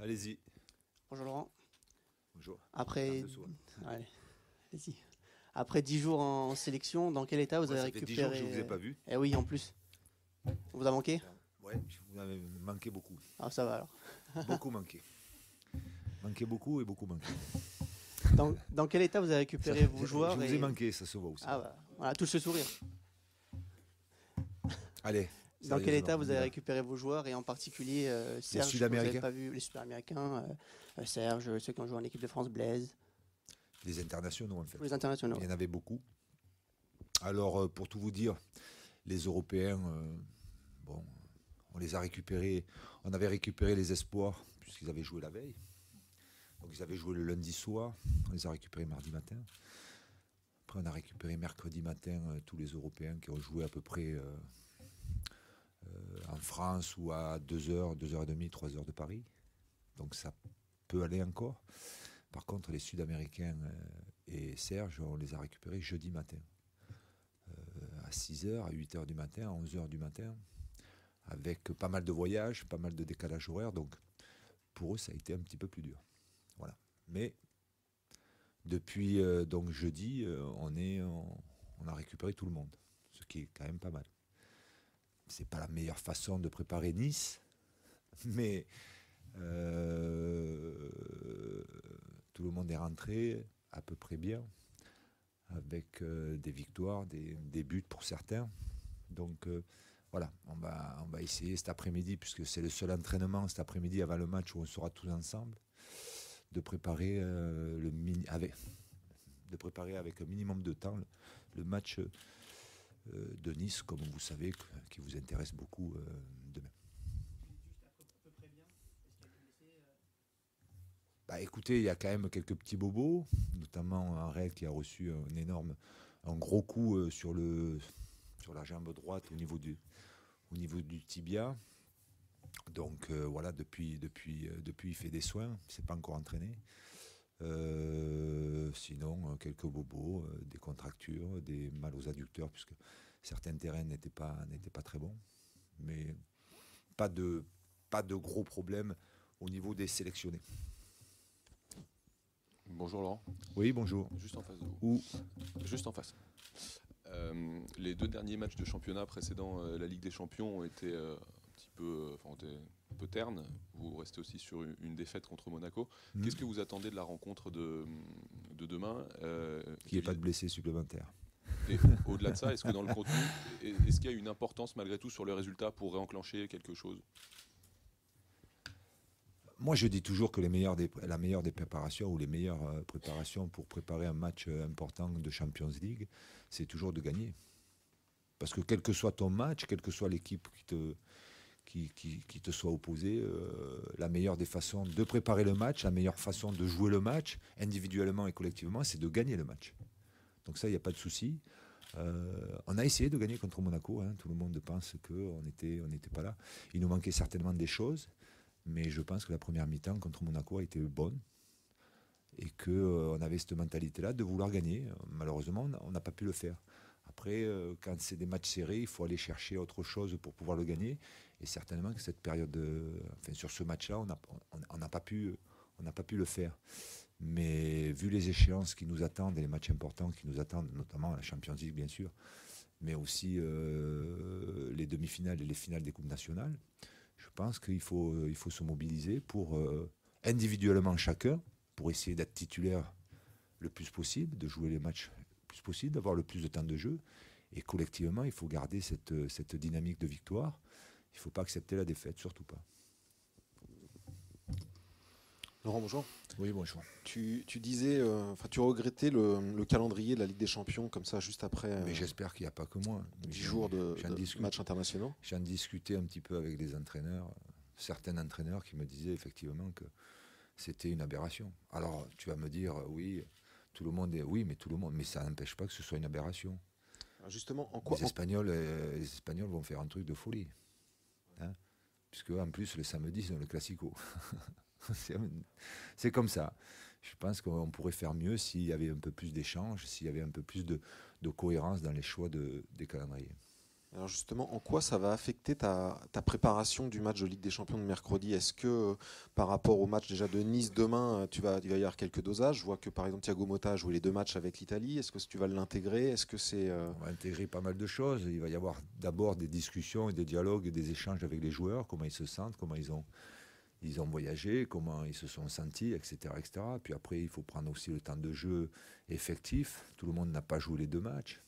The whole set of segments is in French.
Allez-y. Bonjour Laurent. Bonjour. Après, Garde soi. allez, allez-y. Après 10 jours en sélection, dans quel état vous Ouais, avez ça fait 10 jours que récupéré je ne vous ai pas vu. Eh oui, en plus. On vous a manqué? Ouais, vous m'avez manqué beaucoup. Ah, ça va alors. Beaucoup manqué. Manqué beaucoup et beaucoup manqué. Dans quel état vous avez récupéré vos joueurs Je vous ai manqué, ça se voit aussi. Ah bah, voilà, tout ce sourire. Allez, Dans quel sérieusement, état on vous y avez va. récupéré vos joueurs et en particulier Serge, que vous n'avez Sud-Américains. pas vu, les Sud-Américains, Serge, ceux qui ont joué en équipe de France, Blaise, Les internationaux, en fait. tous les internationaux. Il y en avait beaucoup. Alors, pour tout vous dire, les Européens, bon, on les a récupérés. On avait récupéré les espoirs, puisqu'ils avaient joué la veille. Donc, ils avaient joué le lundi soir. On les a récupérés mardi matin. Après, on a récupéré mercredi matin tous les Européens qui ont joué à peu près en France ou à 2h, 2h30, 3h de Paris. Donc, ça peut aller encore. Par contre, les Sud-Américains et Serge, on les a récupérés jeudi matin. À 6h, à 8h du matin, à 11h du matin, avec pas mal de voyages, pas mal de décalage horaire. Donc, pour eux, ça a été un petit peu plus dur. Voilà. Mais depuis donc jeudi, on a récupéré tout le monde, ce qui est quand même pas mal. C'est pas la meilleure façon de préparer Nice, mais tout le monde est rentré à peu près bien, avec des victoires, des buts pour certains. Donc voilà, on va essayer cet après-midi, puisque c'est le seul entraînement cet après-midi avant le match où on sera tous ensemble, de préparer de préparer avec un minimum de temps le match de Nice, comme vous savez, qui vous intéresse beaucoup demain. Bah, écoutez, il y a quand même quelques petits bobos, notamment Arel qui a reçu un gros coup sur la jambe droite au niveau du tibia. Donc voilà, depuis, il fait des soins, il ne s'est pas encore entraîné. Sinon, quelques bobos, des contractures, des mal aux adducteurs, puisque certains terrains n'étaient pas très bons. Mais pas de gros problèmes au niveau des sélectionnés. Bonjour Laurent. Oui, bonjour. Juste en face de vous. Où Juste en face. Les deux derniers matchs de championnat précédant la Ligue des Champions ont été un peu ternes. Vous restez aussi sur une défaite contre Monaco. Qu'est-ce que vous attendez de la rencontre de demain qu'il n'y ait pas de blessés supplémentaires. Et au-delà de ça, est-ce que dans le contenu, est-ce qu'il y a une importance malgré tout sur le résultat pour réenclencher quelque chose ? Moi, je dis toujours que la meilleure des préparations ou les meilleures préparations pour préparer un match important de Champions League, c'est toujours de gagner. Parce que quel que soit ton match, quelle que soit l'équipe qui te soit opposée, la meilleure des façons de préparer le match, la meilleure façon de jouer le match, individuellement et collectivement, c'est de gagner le match. Donc ça, il n'y a pas de souci. On a essayé de gagner contre Monaco. Tout le monde pense qu'on n'était pas là. Il nous manquait certainement des choses. Mais je pense que la première mi-temps contre Monaco a été bonne et qu'on avait cette mentalité-là de vouloir gagner. Malheureusement, on n'a pas pu le faire. Après, quand c'est des matchs serrés, il faut aller chercher autre chose pour pouvoir le gagner. Et certainement que cette période, sur ce match-là, on n'a pas pu le faire. Mais vu les échéances qui nous attendent et les matchs importants qui nous attendent, notamment la Champions League bien sûr, mais aussi les demi-finales et les finales des Coupes nationales, je pense qu'il faut se mobiliser pour individuellement chacun, pour essayer d'être titulaire le plus possible, de jouer les matchs le plus possible, d'avoir le plus de temps de jeu. Et collectivement, il faut garder cette dynamique de victoire. Il ne faut pas accepter la défaite, surtout pas. Laurent, bonjour. Oui, bonjour. Tu disais, tu regrettais le calendrier de la Ligue des Champions, comme ça, juste après Mais j'espère qu'il n'y a pas que moi. 10 jours de matchs internationaux. J'en discutais un petit peu avec des entraîneurs, certains entraîneurs qui me disaient effectivement que c'était une aberration. Alors, tu vas me dire, oui, tout le monde, mais ça n'empêche pas que ce soit une aberration. Alors justement, en quoi les Espagnols vont faire un truc de folie. Puisque, en plus, le samedi, c'est le Classico. C'est comme ça. Je pense qu'on pourrait faire mieux s'il y avait un peu plus d'échanges, s'il y avait un peu plus de cohérence dans les choix des calendriers. Alors justement, en quoi ça va affecter ta préparation du match de Ligue des Champions de mercredi? Est-ce que par rapport au match déjà de Nice demain, il va y avoir quelques dosages? Je vois que par exemple Thiago Motta a joué les 2 matchs avec l'Italie. Est-ce que tu vas l'intégrer? Est-ce que c'est On va intégrer pas mal de choses. Il va y avoir d'abord des discussions et des dialogues et des échanges avec les joueurs, comment ils se sentent, comment ils ont voyagé, comment ils se sont sentis, etc., etc. Puis après, il faut prendre aussi le temps de jeu effectif. Tout le monde n'a pas joué les 2 matchs.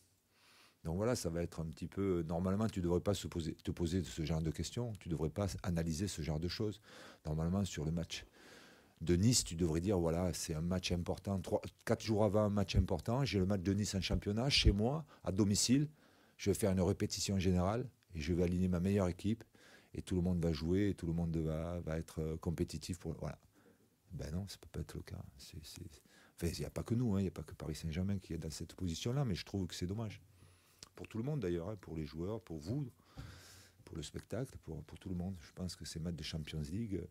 Donc voilà, ça va être un petit peu... Normalement, tu ne devrais pas te poser ce genre de questions. Tu ne devrais pas analyser ce genre de choses. Normalement, sur le match de Nice, tu devrais dire, voilà, c'est un match important. 4 jours avant un match important, j'ai le match de Nice en championnat, chez moi, à domicile. Je vais faire une répétition générale et je vais aligner ma meilleure équipe. Et tout le monde va jouer et tout le monde va être compétitif. Voilà. Ben non, ça ne peut pas être le cas. Enfin, il n'y a pas que nous, il n'y a pas que Paris Saint-Germain qui est dans cette position-là, mais je trouve que c'est dommage. Pour tout le monde d'ailleurs, pour les joueurs, pour vous, pour le spectacle, pour tout le monde. Je pense que ces matchs de Champions League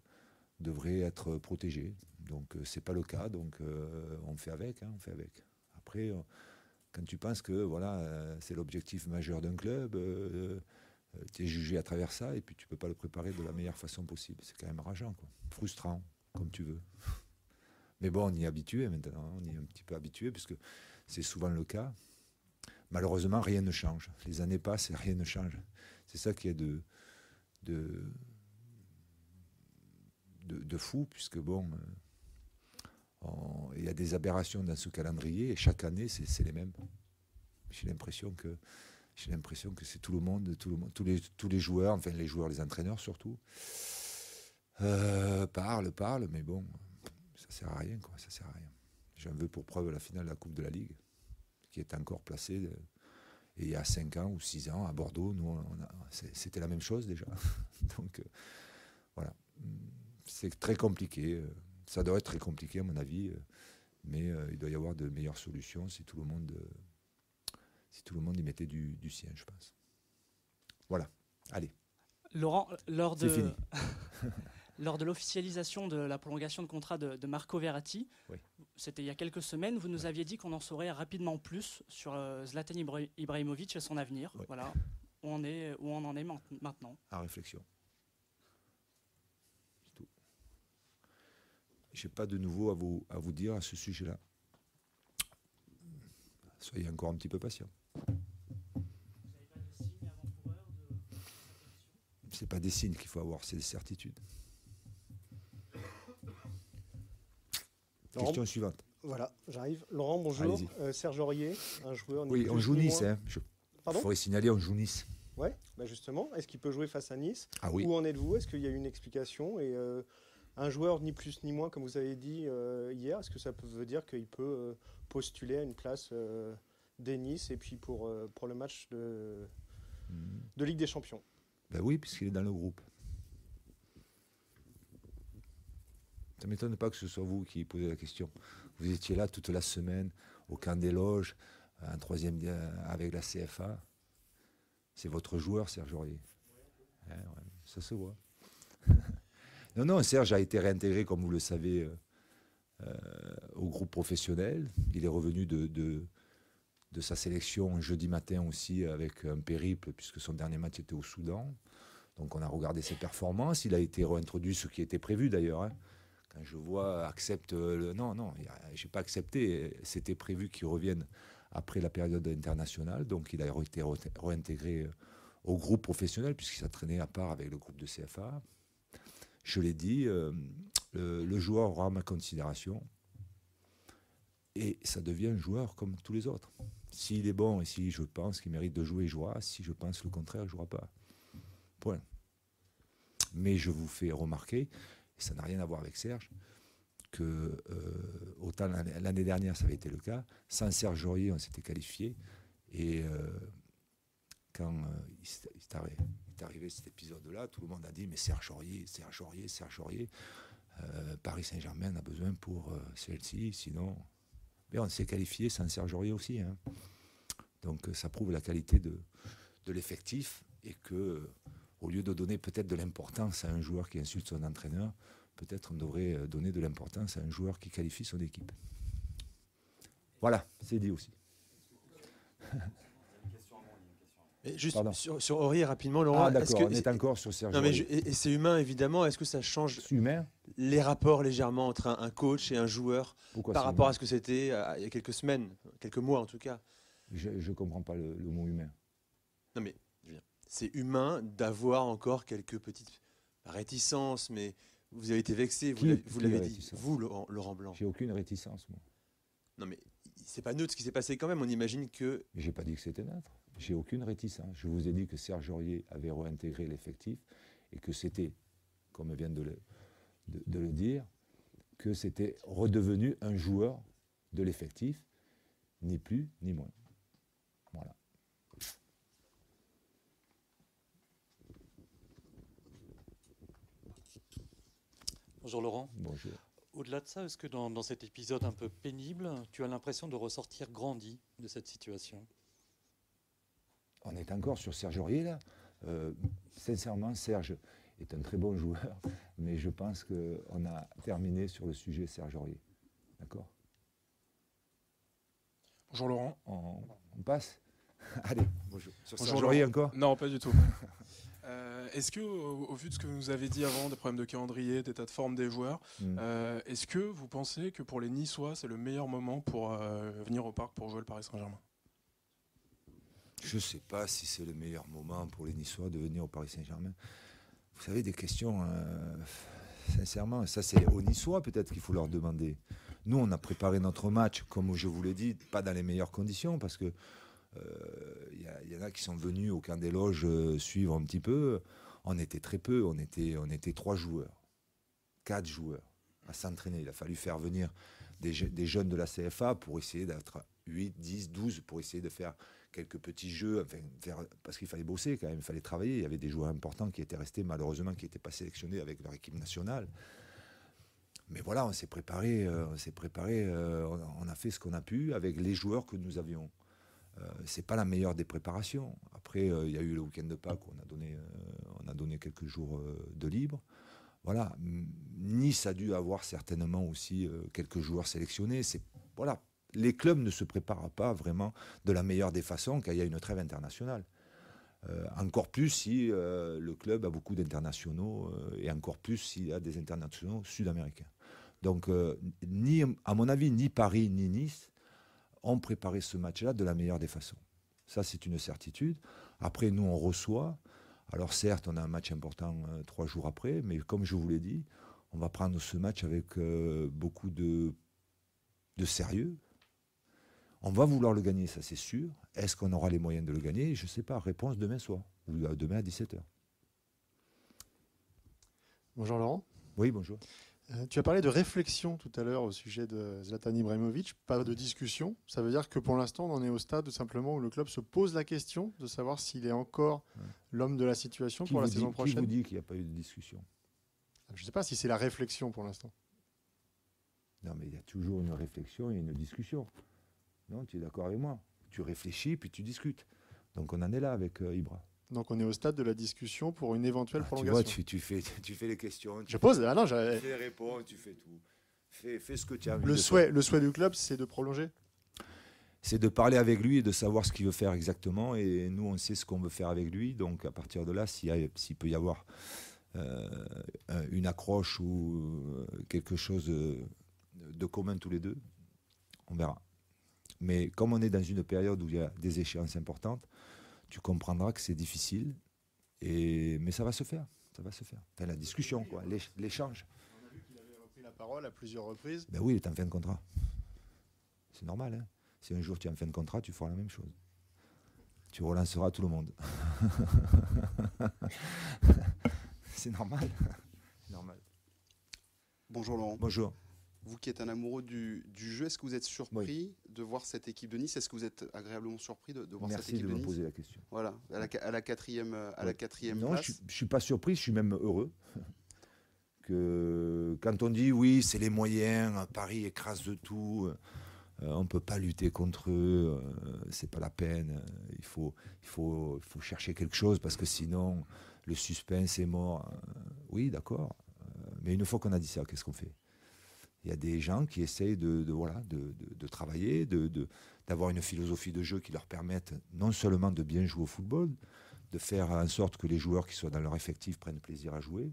devraient être protégés. Donc c'est pas le cas, donc on fait avec, on fait avec. Après, quand tu penses que voilà, c'est l'objectif majeur d'un club, tu es jugé à travers ça et puis tu peux pas le préparer de la meilleure façon possible. C'est quand même rageant, quoi. Frustrant, comme tu veux. Mais bon, on y est habitué maintenant, on y est un petit peu habitué puisque c'est souvent le cas. Malheureusement, rien ne change. Les années passent et rien ne change. C'est ça qui est de fou, puisque bon, il y a des aberrations dans ce calendrier et chaque année, c'est les mêmes. J'ai l'impression que c'est tout le monde, tous les joueurs, enfin les joueurs, les entraîneurs surtout, parlent, mais bon, ça sert à rien, quoi. Ça sert à rien. J'en veux pour preuve la finale de la Coupe de la Ligue, qui est encore placée. Et il y a 5 ans ou 6 ans, à Bordeaux, c'était la même chose déjà. Donc, voilà. C'est très compliqué. Ça doit être très compliqué, à mon avis. Mais il doit y avoir de meilleures solutions si tout le monde y mettait du sien, je pense. Voilà. Allez. Laurent, C'est fini. lors de l'officialisation de la prolongation de contrat de Marco Verratti, oui. C'était il y a quelques semaines, vous nous aviez dit qu'on en saurait rapidement plus sur Zlatan Ibrahimovic et son avenir. Oui. Voilà, où on en est maintenant. À réflexion. C'est tout. Je n'ai pas de nouveau à vous dire à ce sujet-là. Soyez encore un petit peu patient. Vous n'avez pas de signes avant-coureurs de Ce n'est pas des signes qu'il faut avoir, c'est des certitudes. Laurent, question suivante. Voilà, j'arrive. Laurent, bonjour. Serge Aurier, un joueur... Oui, on joue Nice. Il faudrait signaler, on joue Nice. Oui, bah justement. Est-ce qu'il peut jouer face à Nice? Ah oui. Où en êtes-vous? Est-ce qu'il y a eu une explication? Et un joueur ni plus ni moins, comme vous avez dit hier, est-ce que ça veut dire qu'il peut postuler à une place des Nice et puis pour le match de Ligue des Champions? Ben oui, puisqu'il est dans le groupe. Ça ne m'étonne pas que ce soit vous qui posez la question. Vous étiez là toute la semaine, au camp des loges, en 3e avec la CFA. C'est votre joueur, Serge Aurier. Ouais, ça se voit. Non, Serge a été réintégré, comme vous le savez, au groupe professionnel. Il est revenu de sa sélection jeudi matin aussi avec un périple, puisque son dernier match était au Soudan. Donc on a regardé ses performances. Il a été réintroduit, ce qui était prévu d'ailleurs. Quand je vois accepte non, j'ai pas accepté. C'était prévu qu'il revienne après la période internationale, donc il a été réintégré au groupe professionnel puisqu'il s'entraînait à part avec le groupe de CFA. Je l'ai dit, le joueur aura ma considération et ça devient un joueur comme tous les autres. S'il est bon et si je pense qu'il mérite de jouer, il jouera. Si je pense le contraire, il ne jouera pas. Point. Mais je vous fais remarquer, et ça n'a rien à voir avec Serge, que autant l'année dernière ça avait été le cas, sans Serge Aurier on s'était qualifié, et quand il est arrivé cet épisode-là, tout le monde a dit mais Serge Aurier, Paris Saint-Germain a besoin pour Chelsea, sinon... Mais on s'est qualifié sans Serge Aurier aussi. Donc ça prouve la qualité de l'effectif et que au lieu de donner peut-être de l'importance à un joueur qui insulte son entraîneur, peut-être on devrait donner de l'importance à un joueur qui qualifie son équipe. Voilà, c'est dit aussi. Et juste Pardon. sur Aurier rapidement, Laurent. Ah d'accord, est-ce que- on est encore sur Serge Non, mais Aurier. et c'est humain évidemment. Est-ce que ça change C'est humain. les rapports légèrement entre un coach et un joueur Pourquoi par c'est rapport humain à ce que c'était il y a quelques semaines, quelques mois en tout cas? Je ne comprends pas le mot humain. Non mais je veux dire, c'est humain d'avoir encore quelques petites réticences, mais vous avez été vexé, vous Qui l'avez est dit, réticent? vous Laurent Blanc. J'ai aucune réticence, moi. Non mais c'est pas neutre ce qui s'est passé quand même. On imagine que Mais j'ai pas dit que c'était neutre. J'ai aucune réticence. Je vous ai dit que Serge Aurier avait réintégré l'effectif et que c'était, comme vient de le dire, que c'était redevenu un joueur de l'effectif, ni plus ni moins. Voilà. Bonjour Laurent. Bonjour. Au-delà de ça, est-ce que dans cet épisode un peu pénible, tu as l'impression de ressortir grandi de cette situation? On est encore sur Serge Aurier là. Sincèrement, Serge est un très bon joueur, mais je pense qu'on a terminé sur le sujet Serge Aurier. D'accord? Bonjour Laurent. On passe? Allez, bonjour. Sur Bonjour, Serge Aurier Laurent. encore? Non, pas du tout. Est-ce que, au vu de ce que vous nous avez dit avant, des problèmes de calendrier, d'état de forme des joueurs, est-ce que vous pensez que pour les Niçois, c'est le meilleur moment pour venir au parc pour jouer le Paris Saint-Germain? Je ne sais pas si c'est le meilleur moment pour les Niçois de venir au Paris Saint-Germain. Vous savez, des questions, sincèrement, ça c'est aux Niçois peut-être qu'il faut leur demander. Nous, on a préparé notre match, comme je vous l'ai dit, pas dans les meilleures conditions, parce que y en a qui sont venus au camp des loges suivre un petit peu. On était très peu, on était 3 joueurs, 4 joueurs à s'entraîner. Il a fallu faire venir des jeunes de la CFA pour essayer d'être 8, 10, 12, pour essayer de faire quelques petits jeux, parce qu'il fallait bosser quand même, il fallait travailler. Il y avait des joueurs importants qui étaient restés, malheureusement, qui n'étaient pas sélectionnés avec leur équipe nationale. Mais voilà, on s'est préparé, on a fait ce qu'on a pu avec les joueurs que nous avions. C'est pas la meilleure des préparations. Après, il y a eu le week-end de Pâques où on a donné quelques jours de libre. Voilà. Nice a dû avoir certainement aussi quelques joueurs sélectionnés. Voilà. Les clubs ne se préparent pas vraiment de la meilleure des façons quand il y a une trêve internationale. Encore plus si le club a beaucoup d'internationaux et encore plus s'il y a des internationaux sud-américains. Donc, à mon avis, ni Paris ni Nice ont préparé ce match-là de la meilleure des façons. Ça, c'est une certitude. Après, nous, on reçoit. Alors, certes, on a un match important 3 jours après, mais comme je vous l'ai dit, on va prendre ce match avec beaucoup de sérieux. On va vouloir le gagner, ça c'est sûr. Est-ce qu'on aura les moyens de le gagner? Je ne sais pas. Réponse demain soir, ou demain à 17h. Bonjour Laurent. Oui, bonjour. Tu as parlé de réflexion tout à l'heure au sujet de Zlatan Ibrahimovic, pas de discussion. Ça veut dire que pour l'instant, on en est au stade simplement où le club se pose la question de savoir s'il est encore l'homme de la situation pour la saison prochaine. Qui vous dit qu'il n'y a pas eu de discussion? Je ne sais pas si c'est la réflexion pour l'instant. Non, mais il y a toujours une réflexion et une discussion. Non, tu es d'accord avec moi? Tu réfléchis, puis tu discutes. Donc on en est là avec Ibra. Donc on est au stade de la discussion pour une éventuelle prolongation. Tu vois, tu fais les questions. Je pose. Ah non, tu fais les réponses, tu fais tout. Fais ce que tu as envie le souhait du club, c'est de prolonger? C'est de parler avec lui et de savoir ce qu'il veut faire exactement. Et nous, on sait ce qu'on veut faire avec lui. Donc à partir de là, s'il peut y avoir une accroche ou quelque chose de commun tous les deux, on verra. Mais comme on est dans une période où il y a des échéances importantes, tu comprendras que c'est difficile, mais ça va se faire. Ça va se faire. Enfin, la discussion, quoi, l'échange. On a vu qu'il avait repris la parole à plusieurs reprises. Ben oui, il est en fin de contrat. C'est normal. Hein. Si un jour tu es en fin de contrat, tu feras la même chose. Tu relanceras tout le monde. C'est normal. Normal. Bonjour Laurent. Bonjour. Vous qui êtes un amoureux du jeu, est-ce que vous êtes surpris de voir cette équipe de Nice? Est-ce que vous êtes agréablement surpris de voir cette équipe de Nice? Merci de me poser la question. Voilà, à la quatrième non, place. je ne suis pas surpris, je suis même heureux. Que quand on dit oui, c'est les moyens, Paris écrase de tout, on ne peut pas lutter contre eux, c'est pas la peine, il faut chercher quelque chose parce que sinon le suspense est mort. Oui, d'accord, mais une fois qu'on a dit ça, qu'est-ce qu'on fait? Il y a des gens qui essayent de travailler, d'avoir une philosophie de jeu qui leur permette non seulement de bien jouer au football, de faire en sorte que les joueurs qui sont dans leur effectif prennent plaisir à jouer,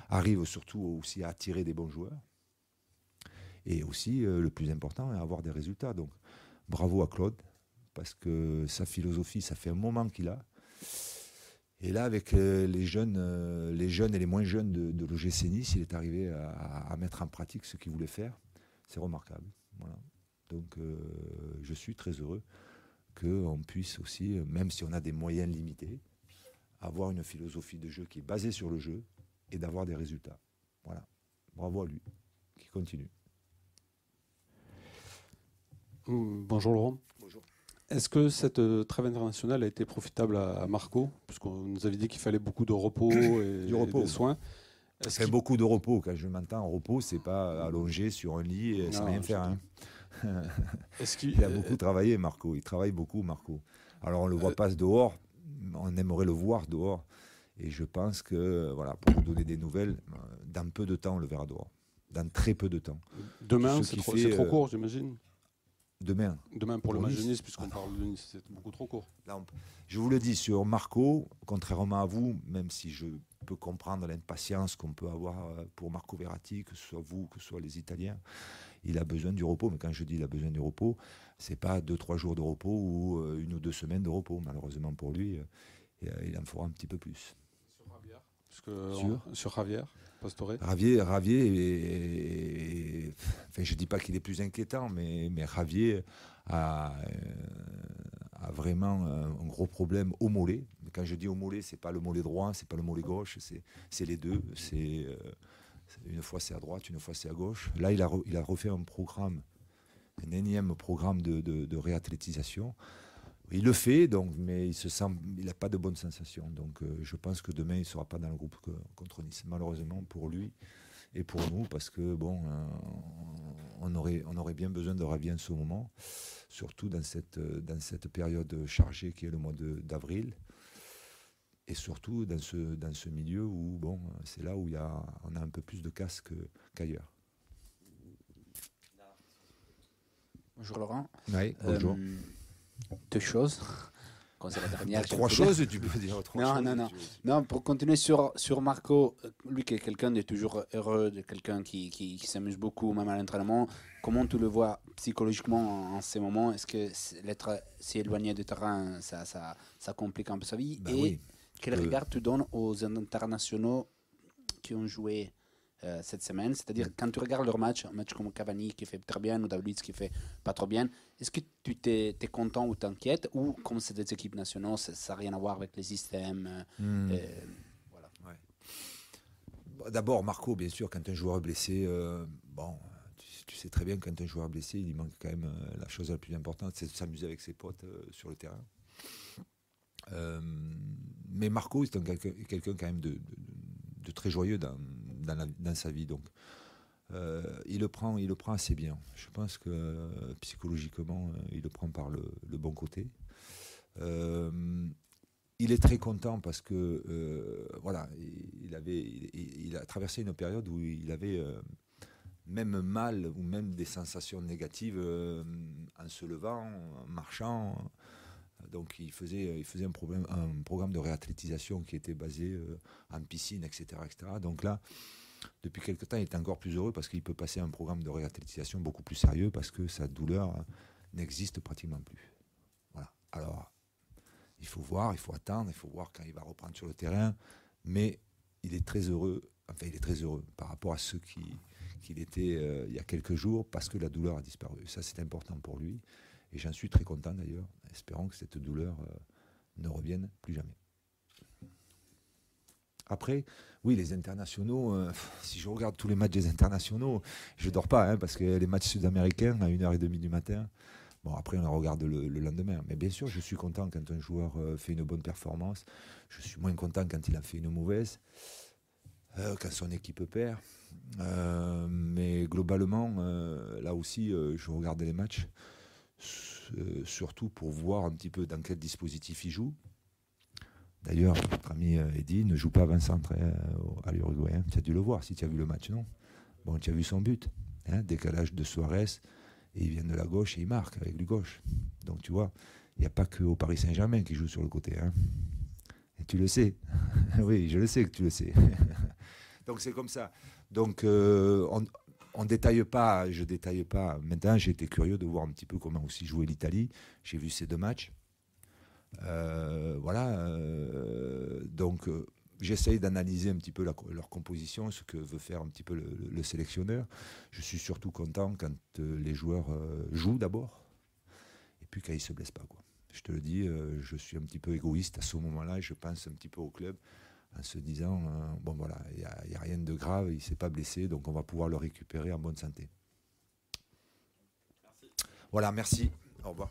arrivent surtout aussi à attirer des bons joueurs. Et aussi, le plus important, à avoir des résultats. Donc, bravo à Claude, parce que sa philosophie, ça fait un moment qu'il a. Et là, avec les jeunes et les moins jeunes de l'OGC Nice, il est arrivé à mettre en pratique ce qu'il voulait faire. C'est remarquable. Voilà. Donc, je suis très heureux qu'on puisse aussi, même si on a des moyens limités, avoir une philosophie de jeu qui est basée sur le jeu et d'avoir des résultats. Voilà. Bravo à lui, qui continue. Bonjour Laurent. Bonjour. Est-ce que cette trêve internationale a été profitable à Marco? Puisqu'on nous avait dit qu'il fallait beaucoup de repos et des soins. Fait beaucoup de repos. Quand je m'entends repos, c'est pas allongé sur un lit et sans rien faire. Hein. Il a beaucoup travaillé, Marco. Il travaille beaucoup, Marco. Alors on ne le voit pas dehors. On aimerait le voir dehors. Et je pense que, voilà, pour nous donner des nouvelles, dans peu de temps, on le verra dehors. Dans très peu de temps. Demain, c'est trop court, j'imagine. Demain pour le match de Nice, puisqu'on parle de Nice, c'est beaucoup trop court. Là, je vous le dis, sur Marco, contrairement à vous, même si je peux comprendre l'impatience qu'on peut avoir pour Marco Verratti, que ce soit vous, que ce soit les Italiens, il a besoin du repos. Mais quand je dis il a besoin du repos, c'est pas 2-3 jours de repos ou 1 ou 2 semaines de repos. Malheureusement pour lui, il en fera un petit peu plus. Sur Javier Pastore. Javier enfin, je ne dis pas qu'il est plus inquiétant, mais Javier a vraiment un gros problème au mollet. Quand je dis au mollet, ce n'est pas le mollet droit, ce n'est pas le mollet gauche, c'est les deux. Une fois c'est à droite, une fois c'est à gauche. Là, il a refait un un énième programme de réathlétisation. Il le fait, donc, mais il n'a pas de bonnes sensations. Donc, je pense que demain, il ne sera pas dans le groupe contre Nice. Malheureusement pour lui et pour nous, parce que bon, on aurait bien besoin de Javier en ce moment, surtout dans cette période chargée qui est le mois d'avril, et surtout dans ce milieu où bon, c'est là où on a un peu plus de casse qu'ailleurs. Bonjour Laurent. Oui, bonjour. 2 choses. La dernière, 3 choses, tu peux dire 3 choses. Non, pour continuer sur Marco, lui qui est quelqu'un de toujours heureux, de quelqu'un qui s'amuse beaucoup, même à l'entraînement. Comment tu le vois psychologiquement en ces moments? Est-ce que l'être si éloigné du terrain, ça complique un peu sa vie? Quel regard tu donnes aux internationaux qui ont joué cette semaine? C'est-à-dire, quand tu regardes leur match, un match comme Cavani qui fait très bien ou Davids qui fait pas trop bien, est-ce que tu t'es content ou t'inquiètes, ou comme c'est des équipes nationales, ça n'a rien à voir avec les systèmes voilà. Ouais. D'abord, Marco, bien sûr, quand un joueur est blessé, tu sais très bien que quand un joueur est blessé, il manque quand même la chose la plus importante, c'est de s'amuser avec ses potes sur le terrain. Mais Marco, c'est quelqu'un quand même de très joyeux dans sa vie, donc il le prend assez bien. Je pense que psychologiquement, il le prend par le bon côté. Il est très content parce que voilà, il a traversé une période où il avait même mal ou même des sensations négatives en se levant, en marchant. Donc il faisait un programme de réathlétisation qui était basé en piscine, etc., etc. Donc là, depuis quelque temps, il est encore plus heureux parce qu'il peut passer à un programme de réathlétisation beaucoup plus sérieux parce que sa douleur n'existe pratiquement plus. Voilà. Alors, il faut voir, il faut attendre, il faut voir quand il va reprendre sur le terrain. Mais il est très heureux, par rapport à ce qu'il était il y a quelques jours parce que la douleur a disparu. Ça, c'est important pour lui. Et j'en suis très content d'ailleurs, espérant que cette douleur ne revienne plus jamais. Après, oui, les internationaux, si je regarde tous les matchs des internationaux, je ne dors pas, parce que les matchs sud-américains à 1h30 du matin, bon, après on les regarde le lendemain. Mais bien sûr, je suis content quand un joueur fait une bonne performance. Je suis moins content quand il en fait une mauvaise, quand son équipe perd. Mais globalement, là aussi, je regarde les matchs. Surtout pour voir un petit peu dans quel dispositif il joue. D'ailleurs, notre ami Eddy ne joue pas avant-centre à l'Uruguay. Tu as dû le voir si tu as vu le match, non? Bon, tu as vu son but. décalage de Suarez, et il vient de la gauche et il marque avec du gauche. Donc tu vois, il n'y a pas qu'au Paris Saint-Germain qui joue sur le côté. Et tu le sais. Oui, je le sais que tu le sais. Donc c'est comme ça. Donc on détaille pas, je détaille pas. Maintenant, j'ai été curieux de voir un petit peu comment aussi jouer l'Italie. J'ai vu ces 2 matchs. Donc j'essaye d'analyser un petit peu leur composition, ce que veut faire un petit peu le sélectionneur. Je suis surtout content quand les joueurs jouent d'abord, et puis quand ils ne se blessent pas, quoi. Je te le dis, je suis un petit peu égoïste à ce moment-là, et je pense un petit peu au club, en se disant, bon voilà, il n'y a rien de grave, il ne s'est pas blessé, donc on va pouvoir le récupérer en bonne santé. Merci. Voilà, merci. Au revoir.